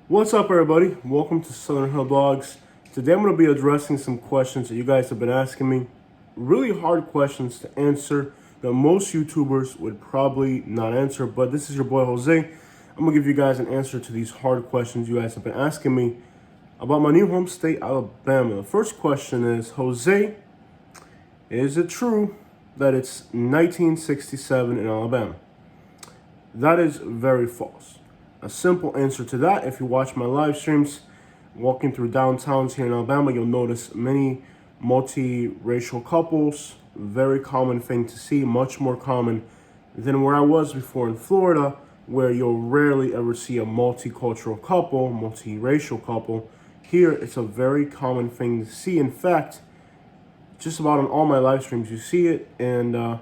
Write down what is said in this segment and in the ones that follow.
What's up, everybody? Welcome to Southern Hill Blogs. Today I'm going to be addressing some questions that you guys have been asking me. Really hard questions to answer that most YouTubers would probably not answer, but this is your boy Jose. I'm going to give you guys an answer to these hard questions you guys have been asking me about my new home state, Alabama. The first question is, Jose, is it true that it's 1967 in Alabama? That is very false. A simple answer to that, if you watch my live streams, walking through downtowns here in Alabama, you'll notice many multiracial couples. Very common thing to see, much more common than where I was before in Florida, where you'll rarely ever see a multicultural couple, multiracial couple. Here, it's a very common thing to see. In fact, just about on all my live streams, you see it, and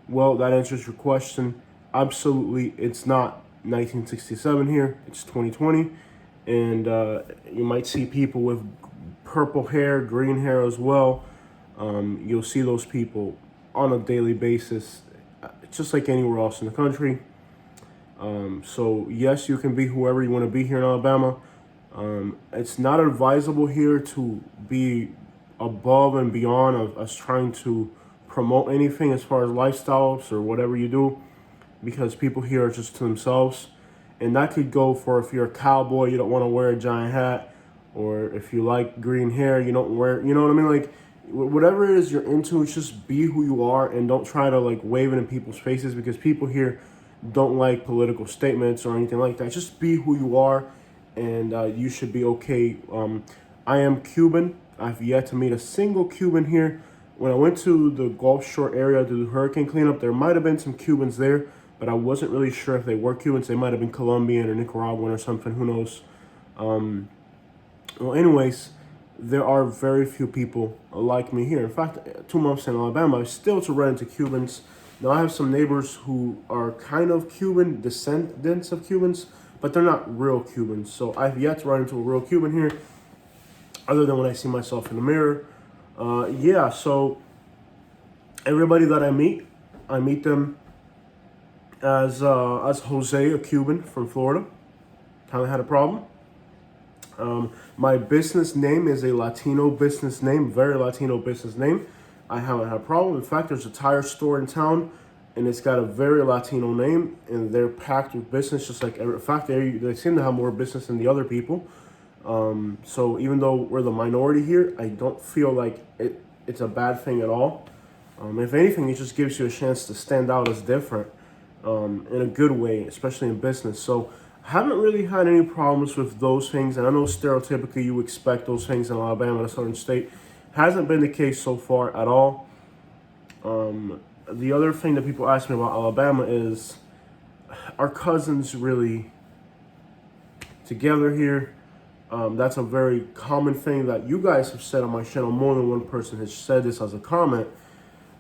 well, that answers your question. Absolutely, it's not 1967 here. It's 2020, and you might see people with purple hair, green hair as well. You'll see those people on a daily basis, just like anywhere else in the country. So yes, you can be whoever you want to be here in Alabama. It's not advisable here to be above and beyond of us trying to promote anything as far as lifestyles or whatever you do, because people here are just to themselves. And that could go for if you're a cowboy, you don't want to wear a giant hat, or if you like green hair, you don't wear, you know what I mean? Like, whatever it is you're into, it's just be who you are and don't try to like wave it in people's faces, because people here don't like political statements or anything like that. Just be who you are, and you should be okay. I am Cuban. I've yet to meet a single Cuban here. When I went to the Gulf Shore area to do hurricane cleanup, there might have been some Cubans there, but I wasn't really sure if they were Cubans. They might have been Colombian or Nicaraguan or something. Who knows? Well, anyways, there are very few people like me here. In fact, 2 months in Alabama, I still to run into Cubans. Now, I have some neighbors who are kind of Cuban, descendants of Cubans, but they're not real Cubans. So I've yet to run into a real Cuban here, other than when I see myself in the mirror. Yeah, so everybody that I meet them as Jose, a Cuban from Florida. Kind of had a problem. My business name is a Latino business name, very Latino business name. I haven't had a problem. In fact, there's a tire store in town, and it's got a very Latino name, and they're packed with business, just like, in fact, they seem to have more business than the other people. So even though we're the minority here, I don't feel like it's a bad thing at all. If anything, it just gives you a chance to stand out as different, in a good way, especially in business. So I haven't really had any problems with those things. And I know stereotypically you expect those things in Alabama, a southern state. Hasn't been the case so far at all. The other thing that people ask me about Alabama is, are cousins really together here? That's a very common thing that you guys have said on my channel. More than one person has said this as a comment.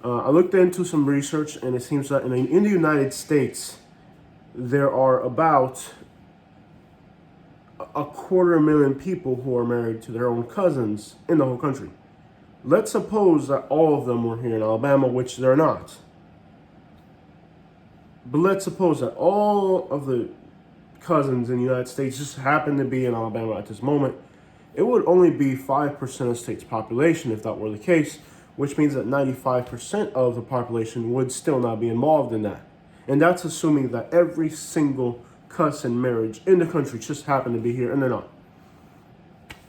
I looked into some research, and it seems that in the United States, there are about 250,000 people who are married to their own cousins in the whole country. Let's suppose that all of them were here in Alabama, which they're not. But let's suppose that all of the cousins in the United States just happen to be in Alabama at this moment. It would only be 5% of the state's population if that were the case, which means that 95% of the population would still not be involved in that. And that's assuming that every single cousin marriage in the country just happened to be here, and they're not.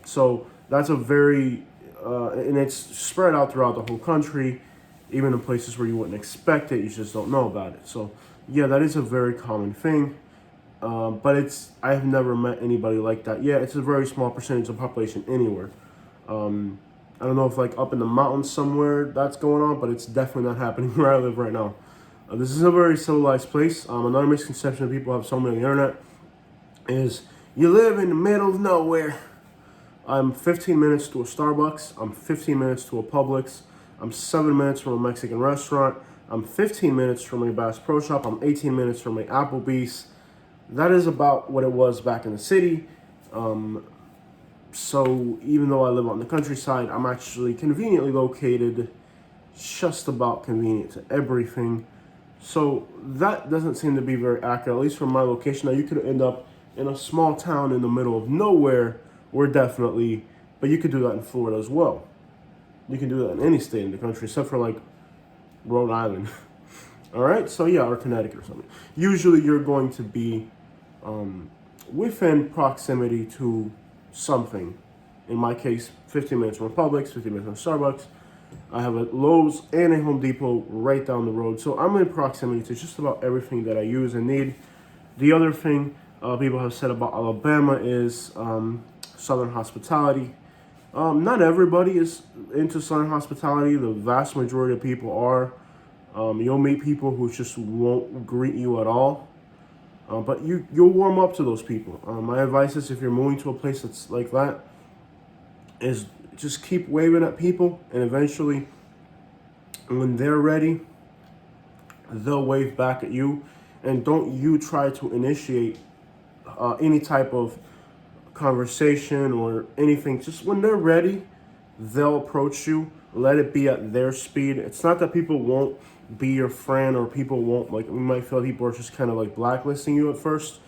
So that's a very, and it's spread out throughout the whole country, even in places where you wouldn't expect it, you just don't know about it. So yeah, that is a very common thing. But I've never met anybody like that. Yeah, it's a very small percentage of the population anywhere. I don't know if like up in the mountains somewhere that's going on, but it's definitely not happening where I live right now. This is a very civilized place. Another misconception people have so many on the internet is you live in the middle of nowhere. I'm 15 minutes to a Starbucks. I'm 15 minutes to a Publix. I'm 7 minutes from a Mexican restaurant. I'm 15 minutes from a Bass Pro Shop. I'm 18 minutes from a Applebee's. That is about what it was back in the city. So even though I live on the countryside, I'm actually conveniently located, just about convenient to everything. So that doesn't seem to be very accurate, at least from my location. Now, you could end up in a small town in the middle of nowhere, we're definitely, but you could do that in Florida as well. You can do that in any state in the country except for like Rhode Island. All right, so yeah, or Connecticut or something. Usually you're going to be within proximity to something. In my case, 15 minutes from Publix, 15 minutes from Starbucks. I have a Lowe's and a Home Depot right down the road. So I'm in proximity to just about everything that I use and need. The other thing people have said about Alabama is Southern hospitality. Not everybody is into Southern hospitality. The vast majority of people are. You'll meet people who just won't greet you at all. But you'll warm up to those people. My advice is, if you're moving to a place that's like that, is just keep waving at people, and eventually, when they're ready, they'll wave back at you. And don't you try to initiate any type of conversation or anything. Just when they're ready, they'll approach you. Let it be at their speed. It's not that people won't be your friend, or people won't, like, we might feel people are just kind of like blacklisting you at first.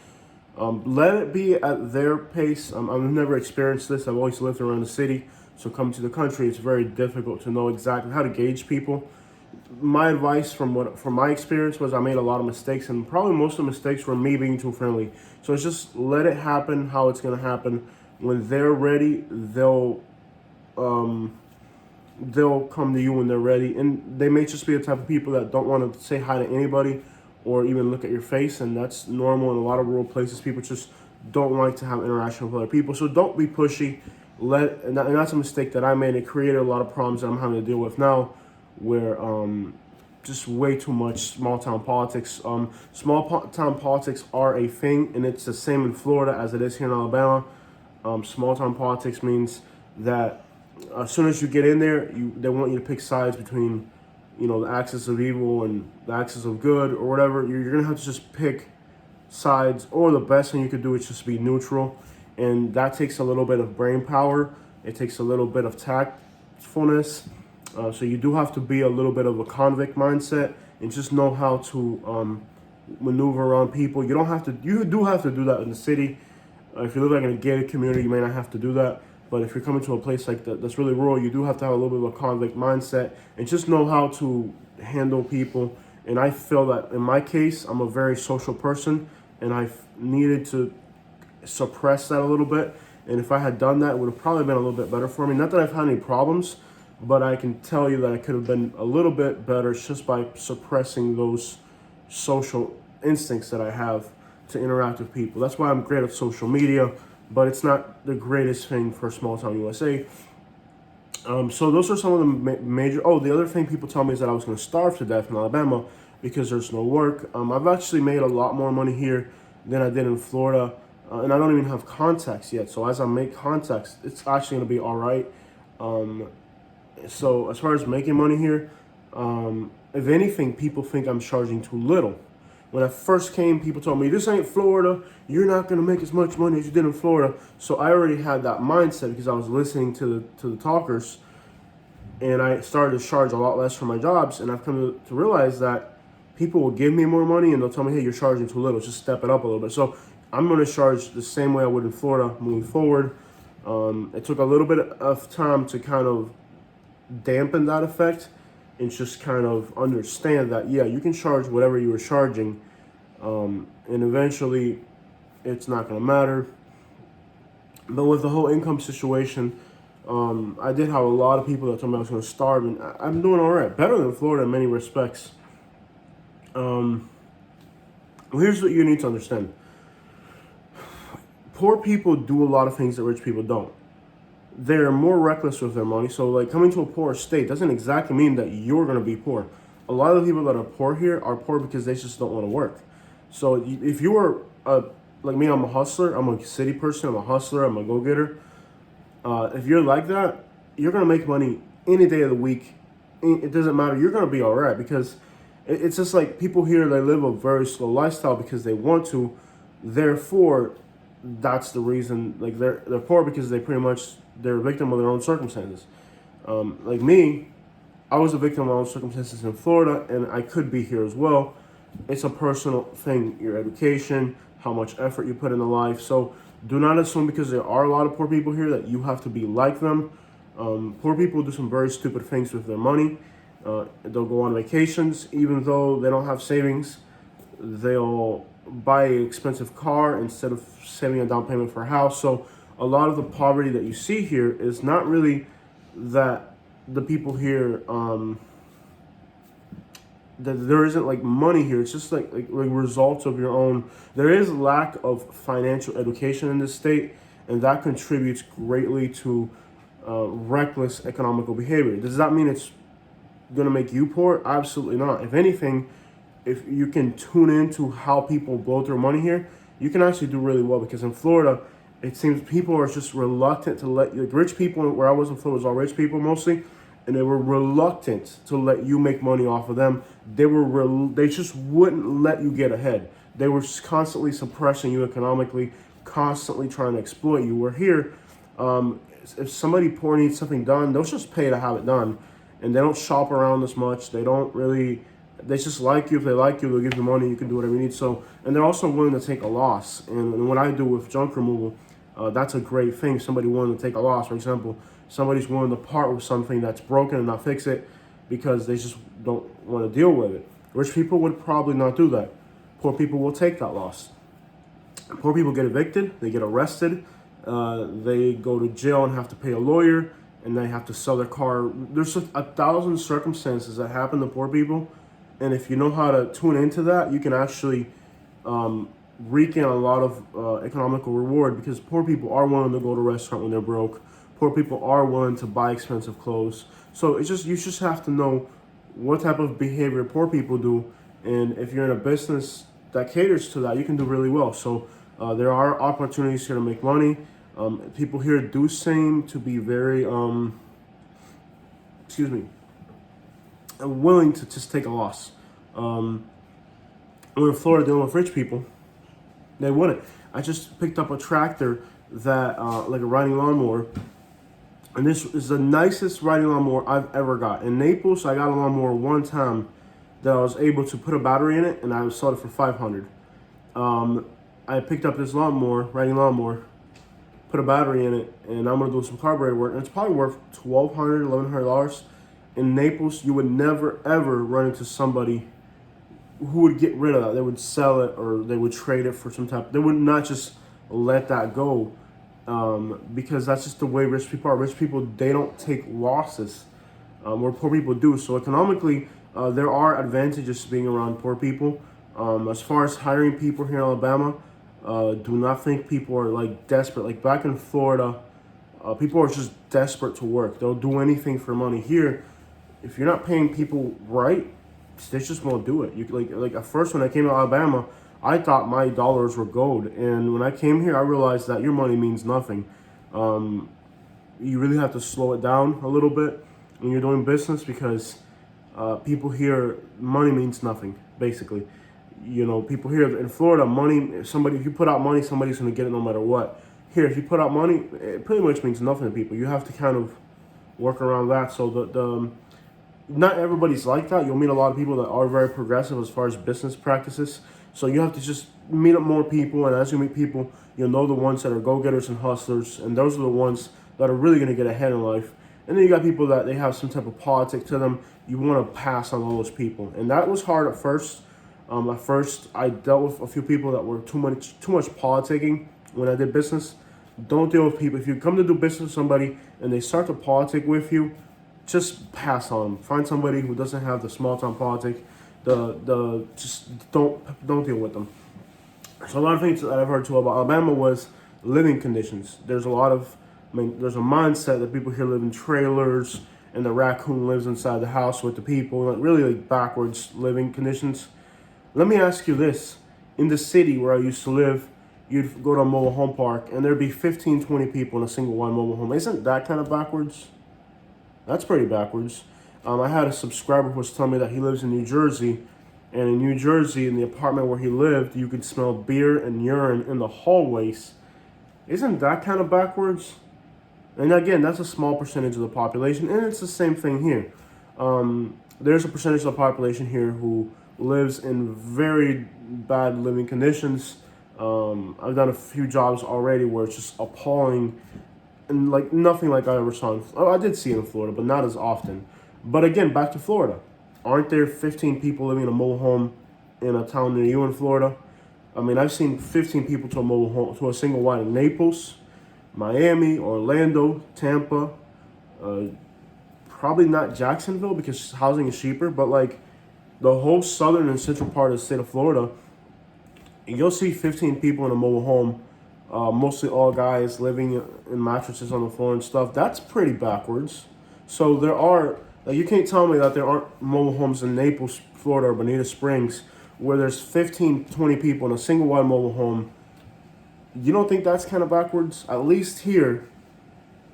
Let it be at their pace. I've never experienced this. I've always lived around the city. So coming to the country, it's very difficult to know exactly how to gauge people. My advice from my experience was, I made a lot of mistakes, and probably most of the mistakes were me being too friendly. So it's just let it happen how it's going to happen. When they're ready, they'll come to you when they're ready. And they may just be the type of people that don't want to say hi to anybody or even look at your face, and that's normal in a lot of rural places. People just don't like to have interaction with other people. So don't be pushy. And that's a mistake that I made. It created a lot of problems that I'm having to deal with now, where just way too much small town politics. Town politics are a thing, and it's the same in Florida as it is here in Alabama. Small town politics means that as soon as you get in there, they want you to pick sides between, the axis of evil and the axis of good or whatever. You're gonna have to just pick sides, or the best thing you could do is just be neutral, and that takes a little bit of brain power. It takes a little bit of tactfulness. So you do have to be a little bit of a convict mindset and just know how to maneuver around people. You do have to do that in the city. If you live like in a gated community, you may not have to do that. But if you're coming to a place like that that's really rural, you do have to have a little bit of a convict mindset and just know how to handle people. And I feel that in my case, I'm a very social person, and I've needed to suppress that a little bit. And if I had done that, it would have probably been a little bit better for me. Not that I've had any problems, but I can tell you that I could have been a little bit better just by suppressing those social instincts that I have to interact with people. That's why I'm great at social media, but it's not the greatest thing for small town USA. So those are some of the major. Oh, the other thing people tell me is that I was going to starve to death in Alabama because there's no work. I've actually made a lot more money here than I did in Florida, and I don't even have contacts yet. So as I make contacts, it's actually going to be all right. So as far as making money here, if anything, people think I'm charging too little. When I first came, people told me, this ain't Florida. You're not going to make as much money as you did in Florida. So I already had that mindset because I was listening to the talkers, and I started to charge a lot less for my jobs. And I've come to realize that people will give me more money, and they'll tell me, hey, you're charging too little. Just step it up a little bit. So I'm going to charge the same way I would in Florida moving forward. It took a little bit of time to kind of dampen that effect and just kind of understand that, yeah, you can charge whatever you were charging, and eventually it's not going to matter. But with the whole income situation, I did have a lot of people that told me I was going to starve, and I'm doing all right, better than Florida in many respects. Well, here's what you need to understand. Poor people do a lot of things that rich people don't. They're more reckless with their money. So like coming to a poor state doesn't exactly mean that you're going to be poor. A lot of the people that are poor here are poor because they just don't want to work. So if you were like me, I'm a hustler. I'm a city person. I'm a hustler. I'm a go-getter. If you're like that, you're going to make money any day of the week. It doesn't matter. You're going to be all right, because it's just like people here, they live a very slow lifestyle because they want to. Therefore, that's the reason. Like they're poor because they're a victim of their own circumstances. Like me, I was a victim of my own circumstances in Florida, and I could be here as well. it's a personal thing, your education, how much effort you put into life. So do not assume because there are a lot of poor people here that you have to be like them. Poor people do some very stupid things with their money. They'll go on vacations, even though they don't have savings. They'll buy an expensive car instead of saving a down payment for a house. So a lot of the poverty that you see here is not really that the people here, that there isn't like money here. It's just like results of your own. There is lack of financial education in this state, and that contributes greatly to reckless economical behavior. Does that mean it's going to make you poor? Absolutely not. If anything, if you can tune into how people blow their money here, you can actually do really well, because in Florida, it seems people are just reluctant to let you, like rich people, where I was in Florida was all rich people mostly, and they were reluctant to let you make money off of them. They just wouldn't let you get ahead. They were just constantly suppressing you economically, constantly trying to exploit you. Where here, if somebody poor needs something done, they'll just pay to have it done, and they don't shop around as much. They don't really. They just like you. If they like you, they'll give you money. You can do whatever you need. So, and they're also willing to take a loss. And what I do with junk removal, that's a great thing. Somebody willing to take a loss. For example, somebody's willing to part with something that's broken and not fix it because they just don't want to deal with it. Rich people would probably not do that. Poor people will take that loss. Poor people get evicted. They get arrested. They go to jail and have to pay a lawyer, and they have to sell their car. There's 1,000 circumstances that happen to poor people. And if you know how to tune into that, you can actually reap in a lot of economical reward, because poor people are willing to go to a restaurant when they're broke. Poor people are willing to buy expensive clothes. So it's just, you just have to know what type of behavior poor people do. And if you're in a business that caters to that, you can do really well. So there are opportunities here to make money. People here do seem to be very, willing to just take a loss. When in Florida dealing with rich people, they wouldn't. I just picked up a tractor that, like a riding lawnmower, and this is the nicest riding lawnmower I've ever got. In Naples, I got a lawnmower one time that I was able to put a battery in it, and I sold it for $500. I picked up this lawnmower, riding lawnmower, put a battery in it, and I'm gonna do some carburetor work, and it's probably worth $1,200, $1,100. In Naples, you would never ever run into somebody who would get rid of that. They would sell it, or they would trade it for some type. They would not just let that go, because that's just the way rich people are. Rich people, they don't take losses, where poor people do. So economically, there are advantages to being around poor people. As far as hiring people here in Alabama, do not think people are like desperate. Like back in Florida, people are just desperate to work. They'll do anything for money. Here, if you're not paying people right, they just won't do it. You like at first when I came to Alabama, I thought my dollars were gold, and when I came here, I realized that your money means nothing. You really have to slow it down a little bit when you're doing business, because people here, money means nothing. Basically, you know, people here in Florida, money. If you put out money, somebody's gonna get it no matter what. Here, if you put out money, it pretty much means nothing to people. You have to kind of work around that. So not everybody's like that. You'll meet a lot of people that are very progressive as far as business practices. So you have to just meet up more people, and as you meet people, you'll know the ones that are go-getters and hustlers, and those are the ones that are really going to get ahead in life. And then you got people that they have some type of politic to them. You want to pass on all those people, and that was hard at first. At first, I dealt with a few people that were too much politicking when I did business. Don't deal with people. If you come to do business with somebody and they start to politic with you, just pass on. Find somebody who doesn't have the small town politic. Just don't deal with them. So a lot of things that I've heard too about Alabama was living conditions. There's a mindset that people here live in trailers, and the raccoon lives inside the house with the people. Like really like backwards living conditions. Let me ask you this: in the city where I used to live, you'd go to a mobile home park, and there'd be 15, 20 people in a single wide mobile home. Isn't that kind of backwards? That's pretty backwards. I had a subscriber who was telling me that he lives in New Jersey, and in New Jersey, in the apartment where he lived, you could smell beer and urine in the hallways. Isn't that kind of backwards? And again, that's a small percentage of the population, and it's the same thing here. There's a percentage of the population here who lives in very bad living conditions. I've done a few jobs already where it's just appalling and like nothing like I ever saw. I did see it in Florida, but not as often. But again, back to Florida. Aren't there 15 people living in a mobile home in a town near you in Florida? I mean, I've seen 15 people to a mobile home, to a single wide in Naples, Miami, Orlando, Tampa, probably not Jacksonville because housing is cheaper, but like the whole southern and central part of the state of Florida, you'll see 15 people in a mobile home, mostly all guys living in mattresses on the floor and stuff. That's pretty backwards. So there are, like, you can't tell me that there aren't mobile homes in Naples, Florida, or Bonita Springs where there's 15, 20 people in a single wide mobile home. You don't think that's kind of backwards? At least here,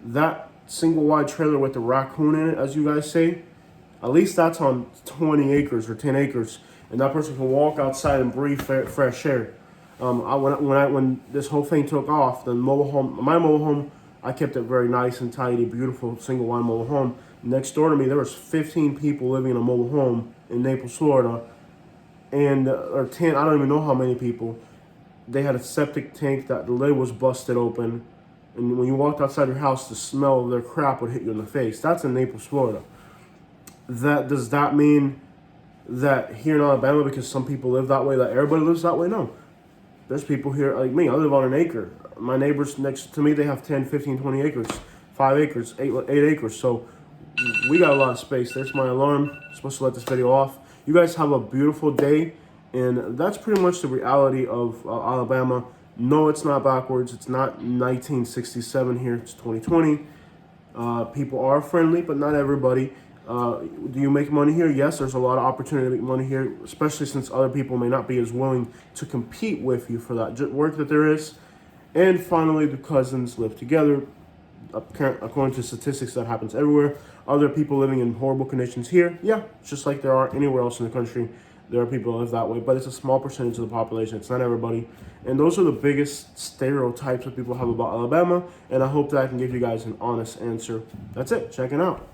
that single wide trailer with the raccoon in it, as you guys say, at least that's on 20 acres or 10 acres, and that person can walk outside and breathe fresh air. When this whole thing took off, my mobile home, I kept it very nice and tidy, beautiful single wide mobile home. Next door to me, there was 15 people living in a mobile home in Naples, Florida, and or 10, I don't even know how many people. They had a septic tank that the lid was busted open, and when you walked outside your house, the smell of their crap would hit you in the face. That's in Naples, Florida. Does that mean that here in Alabama, because some people live that way, that everybody lives that way? No. There's people here like me. I live on an acre. My neighbors next to me, they have 10, 15, 20 acres, 5 acres, 8 acres. So we got a lot of space. There's my alarm. I'm supposed to let this video off. You guys have a beautiful day. And that's pretty much the reality of Alabama. No, it's not backwards. It's not 1967 here. It's 2020. People are friendly, but not everybody. Do you make money here? Yes, there's a lot of opportunity to make money here, especially since other people may not be as willing to compete with you for that work that there is. And finally, the cousins live together. According to statistics, that happens everywhere. Are there people living in horrible conditions here? Yeah, just like there are anywhere else in the country. There are people that live that way, but it's a small percentage of the population. It's not everybody. And those are the biggest stereotypes that people have about Alabama, and I hope that I can give you guys an honest answer. That's it. Check it out.